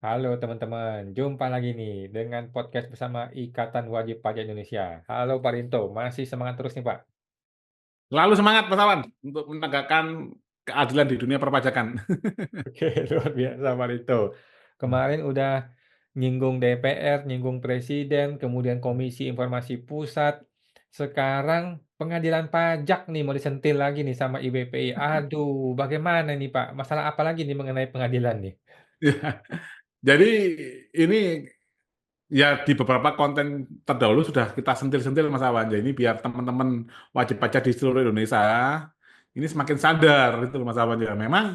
Halo teman-teman, jumpa lagi nih dengan podcast bersama Ikatan Wajib Pajak Indonesia. Halo Pak Rinto, masih semangat terus nih Pak? Selalu semangat Mas Awan untuk menegakkan keadilan di dunia perpajakan. Oke, luar biasa Pak Rinto. Kemarin udah nyinggung DPR, nyinggung Presiden, kemudian Komisi Informasi Pusat. Sekarang pengadilan pajak nih mau disentil lagi nih sama IBPI. Aduh, bagaimana nih Pak? Masalah apa lagi nih mengenai pengadilan nih? Ya, jadi ini ya di beberapa konten terdahulu sudah kita sentil-sentil Mas Awan. Jadi ini biar teman-teman wajib pajak di seluruh Indonesia ini semakin sadar itu Mas Awan ya. Memang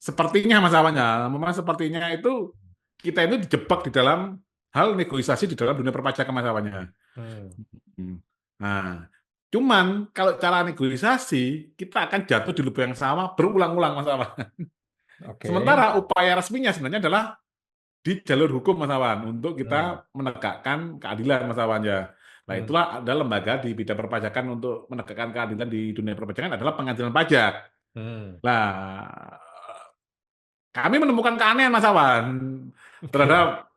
sepertinya Mas Awan ya, memang sepertinya itu kita itu dijebak di dalam hal negosiasi di dalam dunia perpajakan Mas Awan ya. Hmm, Hmm. Nah, cuman kalau cara negosiasi kita akan jatuh di lubang yang sama berulang-ulang Mas Awan. oke. Sementara upaya resminya sebenarnya adalah di jalur hukum Mas Awan untuk Hmm, kita menegakkan keadilan Mas Awan ya. Nah, hmm, itulah ada lembaga di bidang perpajakan untuk menegakkan keadilan di dunia perpajakan adalah pengadilan pajak. hmm. Nah, kami menemukan keanehan Mas Awan Oke. terhadap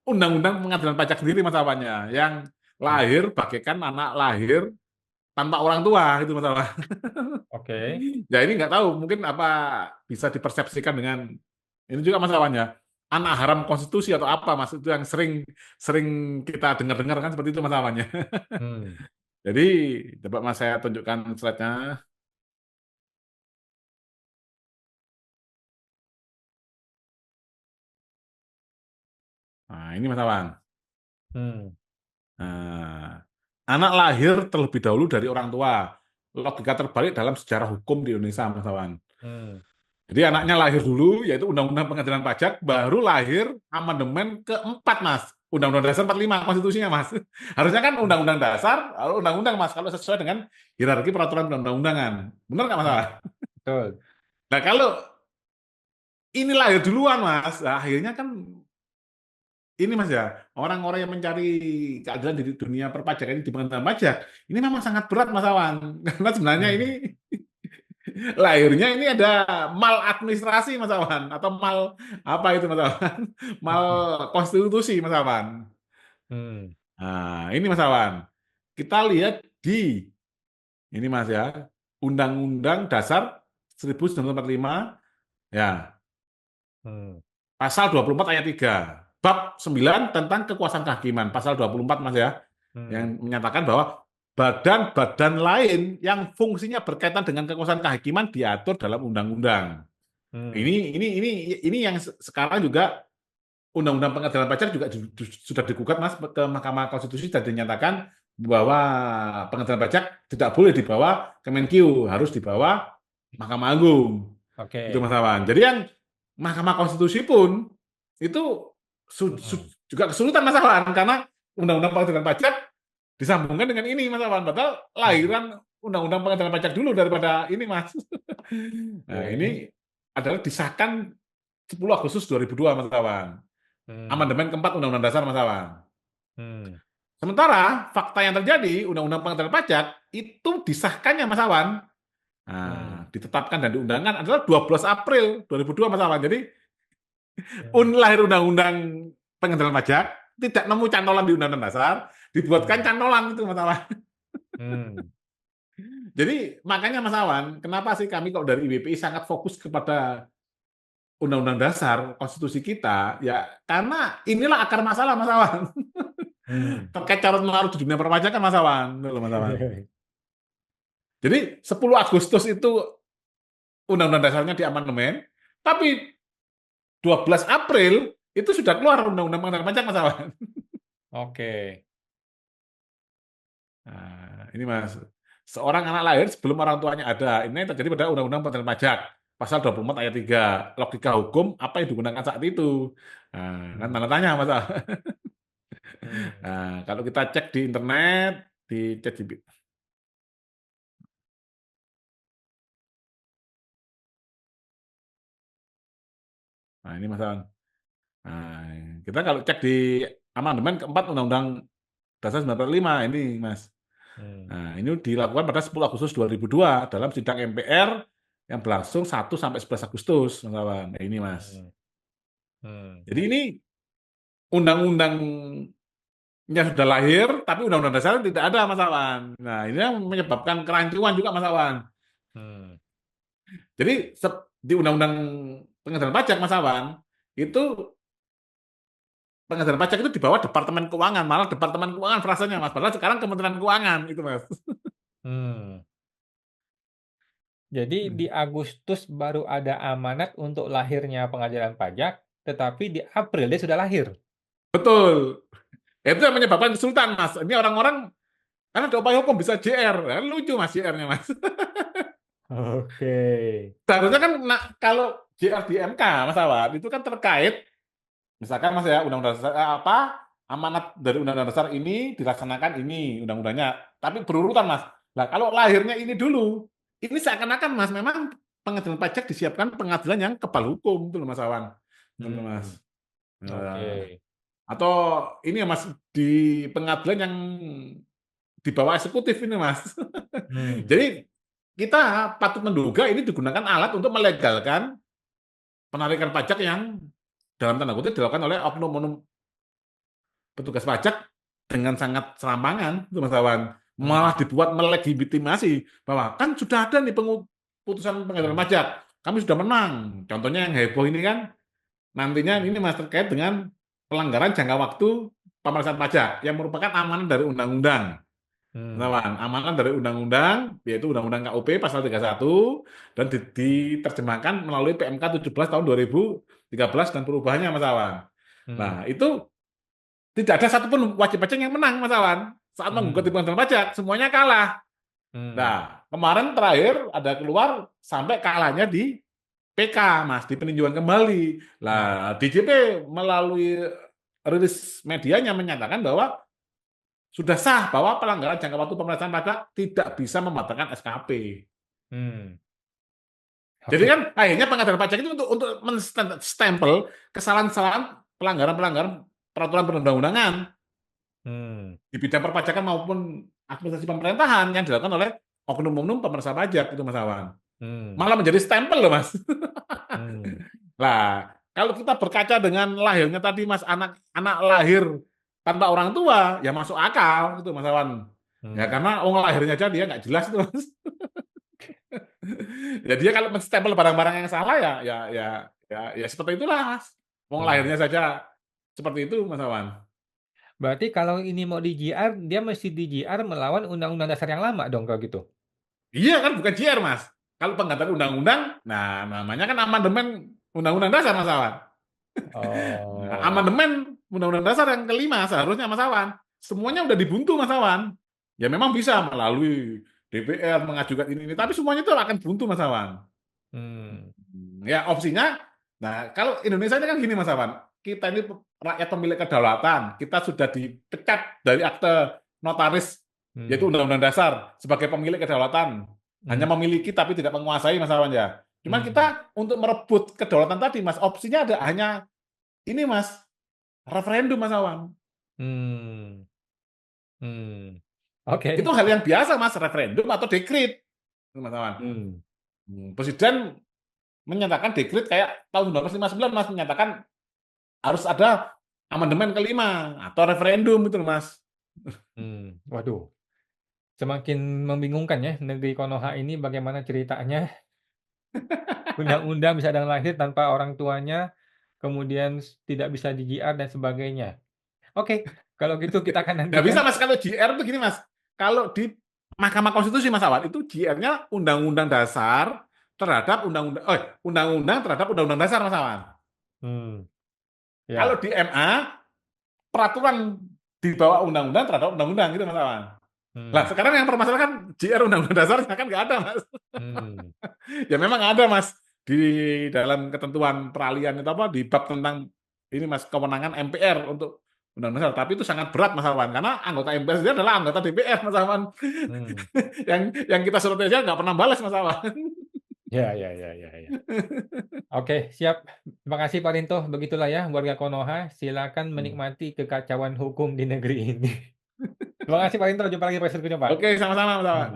undang-undang pengadilan pajak sendiri Mas Awannya yang Hmm, lahir bagaikan anak lahir tanpa orang tua itu Mas Awan. oke. Ya ini nggak tahu mungkin apa bisa dipersepsikan dengan ini juga Mas Awan ya anak haram konstitusi atau apa Mas itu yang sering sering kita dengar-dengar kan seperti itu Mas Awan ya. Hmm. Jadi coba Mas saya tunjukkan slide-nya. Nah ini Mas Awan. Hmm, Nah, anak lahir terlebih dahulu dari orang tua. Logika terbalik dalam sejarah hukum di Indonesia Mas Awan. hmm, Jadi anaknya lahir dulu, yaitu Undang-Undang Pengadilan Pajak, baru lahir amandemen keempat, Mas. Undang-Undang Dasar 45 konstitusinya, Mas. Harusnya kan hmm, Undang-Undang Dasar, lalu Undang-Undang, Mas, kalau sesuai dengan hierarki peraturan undang-undangan. Benar nggak, Mas? hmm, betul. Nah, kalau ini lahir duluan, Mas, nah, akhirnya kan ini, Mas, ya, orang-orang yang mencari keadilan di dunia perpajakan ini di pengadilan pajak, ini memang sangat berat, Mas Awan. Karena sebenarnya ini Hmm, lahirnya ini ada mal administrasi Mas Awan atau mal apa itu Mas Awan? Mal hmm, konstitusi Mas Awan. hmm, Nah, ini Mas Awan. Kita lihat di ini Mas ya, Undang-Undang Dasar 1945 ya, hmm, pasal 24 ayat 3. Bab 9 tentang kekuasaan kehakiman, pasal 24 Mas ya, hmm, yang menyatakan bahwa badan-badan lain yang fungsinya berkaitan dengan kekuasaan kehakiman diatur dalam undang-undang. hmm, Ini yang sekarang juga Undang-Undang Pengadilan Pajak juga sudah digugat Mas ke Mahkamah Konstitusi dan dinyatakan bahwa pengadilan pajak tidak boleh dibawa Kemenkyu, harus dibawa Mahkamah Agung. Itu oke. Mas Awan. Jadi yang Mahkamah Konstitusi pun itu Hmm, juga kesulitan Mas Awan karena Undang-Undang Pengadilan Pajak disambungkan dengan ini Mas Awan. Padahal hmm, lahiran Undang-Undang Pengadilan Pajak dulu daripada ini Mas. Nah, oke. ini adalah disahkan 10 Agustus 2002 Mas Awan. Hmm, Amandemen keempat Undang-Undang Dasar Mas Awan. hmm, Sementara fakta yang terjadi Undang-Undang Pengadilan Pajak itu disahkannya Mas Awan. hmm, Nah, ditetapkan dan diundangkan adalah 12 April 2002 Mas Awan. Jadi hmm, lahir Undang-Undang Pengadilan Pajak tidak nemu cantolan di Undang-Undang Dasar, dibuatkan hmm, cantolan itu Mas Awan. hmm, Jadi makanya Mas Awan, kenapa sih kami kok dari IBPI sangat fokus kepada Undang-Undang Dasar konstitusi kita? Ya karena inilah akar masalah Mas Awan. hmm. Terkait carut marut di dunia perpajakan Mas Awan. Itu loh, Mas Awan. Jadi 10 Agustus itu Undang-Undang Dasarnya diamandemen, tapi 12 April itu sudah keluar Undang-Undang Pengadilan Pajak Mas Awan. Oke. Nah, ini Mas, seorang anak lahir sebelum orang tuanya ada. Ini yang terjadi pada Undang-Undang Pengadilan Pajak. Pasal 24 ayat 3. Logika hukum apa yang digunakan saat itu? Nah, kan Hmm, tanda tanya Mas. hmm, Nah, kalau kita cek di internet, di ChatGPT. Nah, ini Mas Awan. Nah, kita kalau cek di amandemen keempat Undang-Undang Dasar 1945 ini Mas. hmm, Nah, ini dilakukan pada 10 Agustus 2002 dalam sidang MPR yang berlangsung 1 sampai 11 Agustus, Mas Awan. Nah, ini Mas. hmm. Hmm. Jadi ini undang-undangnya sudah lahir, tapi undang-undang dasar tidak ada, Mas Awan. Nah, ini yang menyebabkan kerancuan juga, Mas Awan. Hmm. Jadi di undang-undang pengendalian pajak, Mas Awan, itu pengendalian pajak itu di bawah Departemen Keuangan, malah Departemen Keuangan frasanya, Mas. Padahal sekarang Kementerian Keuangan itu, Mas. Hmm. Jadi di Agustus baru ada amanat untuk lahirnya pengadilan pajak, tetapi di April dia sudah lahir. Betul. Itu yang menyebabkan kesulitan, Mas. Ini orang-orang karena ada upaya hukum bisa JR. Kan lucu, Mas, JR-nya, Mas. Oke. Seharusnya kan kalau JR di MK, Mas Awan, itu kan terkait misalkan Mas ya undang-undang dasar apa amanat dari undang-undang dasar ini dilaksanakan ini undang-undangnya, tapi berurutan, Mas. Nah, kalau lahirnya ini dulu, ini seakan-akan, Mas, memang pengadilan pajak disiapkan pengadilan yang kebal hukum itu loh, Mas Awan. Gitu, Mas. Hmm. Nah, Oke. atau ini ya, Mas, di pengadilan yang di bawah eksekutif ini, Mas. Hmm. Jadi kita patut menduga ini digunakan alat untuk melegalkan penarikan pajak yang dalam tanda kutip dilakukan oleh oknum-oknum petugas pajak dengan sangat serampangan, itu Mas Awan. Hmm. Malah dibuat melegitimasi bahwa kan sudah ada nih putusan pengadilan Hmm. pajak, kami sudah menang. Contohnya yang heboh ini kan nantinya Hmm. ini Mas terkait dengan pelanggaran jangka waktu pemeriksaan pajak yang merupakan amanat dari undang-undang. Hmm. Nah, amanat dari undang-undang, yaitu Undang-Undang KUP pasal 31, dan diterjemahkan melalui PMK 17 tahun 2013 dan perubahannya, Mas Awan. Hmm. Nah, itu tidak ada satupun wajib pajak yang menang, Mas Awan. Saat menggugat di Hmm. pengadilan pajak, semuanya kalah. Hmm. Nah, kemarin terakhir ada keluar sampai kalahnya di PK, Mas, di peninjauan kembali. Hmm. Nah, DJP melalui rilis medianya menyatakan bahwa sudah sah bahwa pelanggaran jangka waktu pemeriksaan pajak tidak bisa membatalkan SKP. Hmm. Jadi Oke. kan akhirnya pengadilan pajak itu untuk menstempel kesalahan-kesalahan pelanggaran-pelanggaran peraturan perundang-undangan Hmm. di bidang perpajakan maupun administrasi pemerintahan yang dilakukan oleh oknum-oknum pemeriksa pajak itu, Mas Awan. Hmm. Malah menjadi stempel loh, Mas. Hmm. Lah, kalau kita berkaca dengan lahirnya tadi, Mas, anak lahir tanpa orang tua, ya masuk akal itu, Mas Awan. Ya Hmm. karena orang lahirnya aja dia nggak jelas itu, Mas. Ya dia kalau menstempel barang-barang yang salah ya seperti itulah, Mas. Wong Hmm. lahirnya saja seperti itu, Mas Awan. Berarti kalau ini mau di-JR, dia mesti di-JR melawan Undang-Undang Dasar yang lama dong kalau gitu? Iya kan bukan JR, Mas. Kalau penggantian undang-undang, nah namanya kan amandemen undang-undang dasar, Mas Awan. Nah, Oh. amandemen undang-undang dasar yang kelima seharusnya, Mas Awan. Semuanya udah dibuntu, Mas Awan. Ya memang bisa melalui DPR mengajukan ini, tapi semuanya itu akan buntu, Mas Awan. Hmm. Ya opsinya, nah kalau Indonesia ini kan gini, Mas Awan, kita ini rakyat pemilik kedaulatan, kita sudah dipecat dari akte notaris, yaitu Hmm. Undang-Undang Dasar, sebagai pemilik kedaulatan. Hanya Hmm. memiliki tapi tidak menguasai, Mas Awan ya. Cuman Hmm. kita untuk merebut kedaulatan tadi, Mas, opsinya ada hanya ini, Mas, referendum, Mas Awan. Hmm. Hmm. Itu Oke. hal yang biasa, Mas, referendum atau dekret, Mas Awan. Hmm. Presiden menyatakan dekret kayak tahun 1959, Mas, menyatakan harus ada amandemen kelima atau referendum itu, Mas. Hmm. Waduh, semakin membingungkan ya negeri Konoha ini bagaimana ceritanya. Undang-undang bisa ada yang lahir tanpa orang tuanya, kemudian tidak bisa di-JR dan sebagainya. Oke, kalau gitu kita akan Nggak bisa, nantikan. Mas, kalau JR itu gini, Mas. Kalau di Mahkamah Konstitusi, Mas Awan, itu JR-nya Undang-Undang Dasar terhadap Undang-Undang terhadap Undang-Undang Dasar, Mas Awan. Hmm. Kalau Ya. di MA, peraturan di bawah undang-undang terhadap undang-undang gitu, Mas Awan. Lah Hmm. sekarang yang permasalahan JR undang-undang dasarnya kan nggak ada, Mas. Hmm. Ya memang ada, Mas, di dalam ketentuan peralihan itu apa di bab tentang ini, Mas, kewenangan MPR untuk undang-undang dasar. Tapi itu sangat berat, Mas Awan, karena anggota MPR sendiri adalah anggota DPR, Mas Awan. Hmm. yang kita suruh aja nggak pernah balas, Mas Awan. Ya, ya, ya, ya, ya. Oke, siap. Terima kasih Pak Rinto. Begitulah ya warga Konoha. Silakan menikmati kekacauan hukum di negeri ini. Terima kasih Pak Rinto. Jumpa lagi di episode berikutnya, Pak. Oke, sama-sama, Mas Awan.